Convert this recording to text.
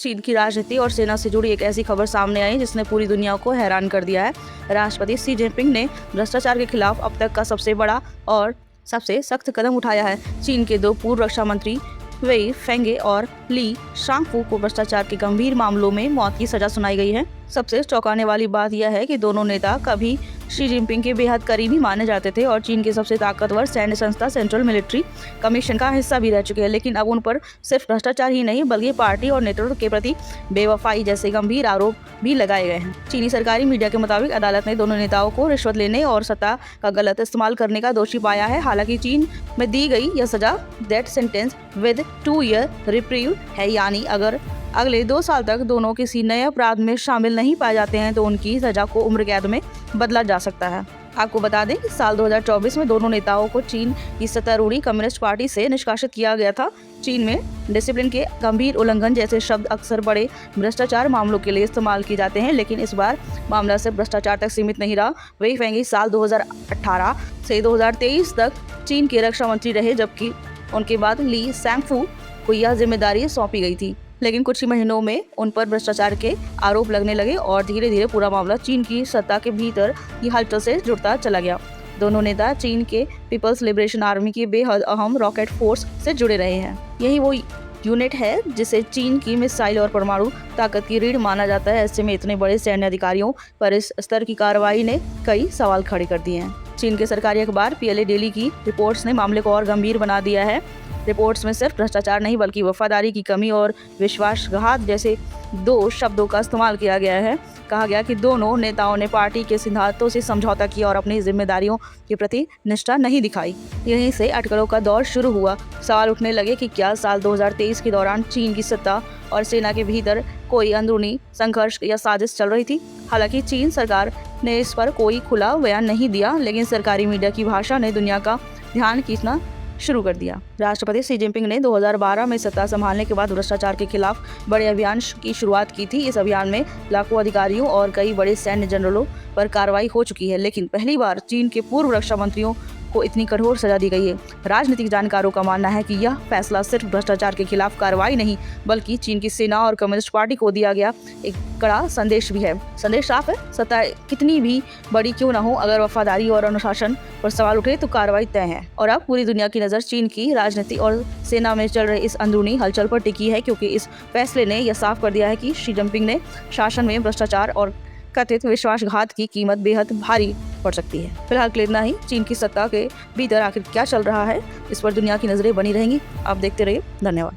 चीन की राजनीति और सेना से जुड़ी एक ऐसी खबर सामने आई जिसने पूरी दुनिया को हैरान कर दिया है। राष्ट्रपति शी जिनपिंग ने भ्रष्टाचार के खिलाफ अब तक का सबसे बड़ा और सबसे सख्त कदम उठाया है। चीन के 2 पूर्व रक्षा मंत्री वेई फेंगे और ली शांगफू को भ्रष्टाचार के गंभीर मामलों में मौत की सजा सुनाई गई है। सबसे चौंकाने वाली बात यह है कि दोनों नेता कभी शी जिनपिंग के बेहद करीबी माने जाते थे और चीन की सबसे ताकतवर सैन्य संस्था सेंट्रल मिलिट्री कमीशन का हिस्सा भी रह चुके हैं। लेकिन अब उन पर सिर्फ भ्रष्टाचार ही नहीं बल्कि पार्टी और नेतृत्व के प्रति बेवफाई जैसे गंभीर आरोप भी लगाए गए हैं। चीनी सरकारी मीडिया के मुताबिक अदालत ने दोनों नेताओं को रिश्वत लेने और सत्ता का गलत इस्तेमाल करने का दोषी पाया है। हालांकि चीन में दी गई यह सजा death sentence with 2 year reprieve है, यानी अगर अगले 2 साल तक दोनों किसी नए अपराध में शामिल नहीं पाए जाते हैं तो उनकी सजा को उम्र कैद में बदला जा सकता है। आपको बता दें कि साल 2024 में दोनों नेताओं को चीन की सत्तारूढ़ी कम्युनिस्ट पार्टी से निष्कासित किया गया था। चीन में डिसिप्लिन के गंभीर उल्लंघन जैसे शब्द अक्सर बड़े भ्रष्टाचार मामलों के लिए इस्तेमाल किए जाते हैं, लेकिन इस बार मामला सिर्फ भ्रष्टाचार तक सीमित नहीं रहा। वेई फेंगे साल 2018 से 2023 तक चीन के रक्षा मंत्री रहे, जबकि उनके बाद ली शांगफू को यह जिम्मेदारी सौंपी गई थी। लेकिन कुछ ही महीनों में उन पर भ्रष्टाचार के आरोप लगने लगे और धीरे धीरे पूरा मामला चीन की सत्ता के भीतर की हलचल से जुड़ता चला गया। दोनों नेता चीन के पीपल्स लिबरेशन आर्मी की बेहद अहम रॉकेट फोर्स से जुड़े रहे हैं। यही वो यूनिट है जिसे चीन की मिसाइल और परमाणु ताकत की रीढ़ माना जाता है। ऐसे में इतने बड़े सैन्य अधिकारियों पर इस स्तर की कार्रवाई ने कई सवाल खड़े कर दिए हैं। चीन के सरकारी अखबार PLA डेली की रिपोर्ट्स ने मामले को और गंभीर बना दिया है। रिपोर्ट्स में सिर्फ भ्रष्टाचार नहीं बल्कि वफादारी की कमी और विश्वासघात जैसे 2 शब्दों का इस्तेमाल किया गया है। कहा गया कि दोनों नेताओं ने पार्टी के सिद्धांतों से समझौता किया और अपनी जिम्मेदारियों के प्रति निष्ठा नहीं दिखाई। यहीं से अटकलों का दौर शुरू हुआ। सवाल उठने लगे कि क्या साल 2023 के दौरान चीन की सत्ता और सेना के भीतर कोई अंदरूनी संघर्ष या साजिश चल रही थी। हालांकि चीन सरकार ने इस पर कोई खुला बयान नहीं दिया, लेकिन सरकारी मीडिया की भाषा ने दुनिया का ध्यान खींचना शुरू कर दिया। राष्ट्रपति शी जिनपिंग ने 2012 में सत्ता संभालने के बाद भ्रष्टाचार के खिलाफ बड़े अभियान की शुरुआत की थी। इस अभियान में लाखों अधिकारियों और कई बड़े सैन्य जनरलों पर कार्रवाई हो चुकी है, लेकिन पहली बार चीन के पूर्व रक्षा मंत्रियों को इतनी कठोर सजा दी गई है। राजनीतिक जानकारों का मानना है कि यह फैसला सिर्फ भ्रष्टाचार के खिलाफ कार्रवाई नहीं बल्कि चीन की सेना और कम्युनिस्ट पार्टी को दिया गया एक कड़ा संदेश भी है। संदेश साफ है, सत्ता कितनी भी बड़ी क्यों न हो, अगर वफादारी और अनुशासन पर सवाल उठे तो कार्रवाई तय है। और अब पूरी दुनिया की नज़र चीन की राजनीति और सेना में चल रहे इस अंदरूनी हलचल पर टिकी है, क्योंकि इस फैसले ने यह साफ कर दिया है कि शी जिनपिंग ने शासन में भ्रष्टाचार और कथित विश्वासघात की कीमत बेहद भारी पड़ सकती है। फिलहाल के लिए इतना ही। चीन की सत्ता के भीतर आखिर क्या चल रहा है, इस पर दुनिया की नजरें बनी रहेंगी। आप देखते रहिए। धन्यवाद।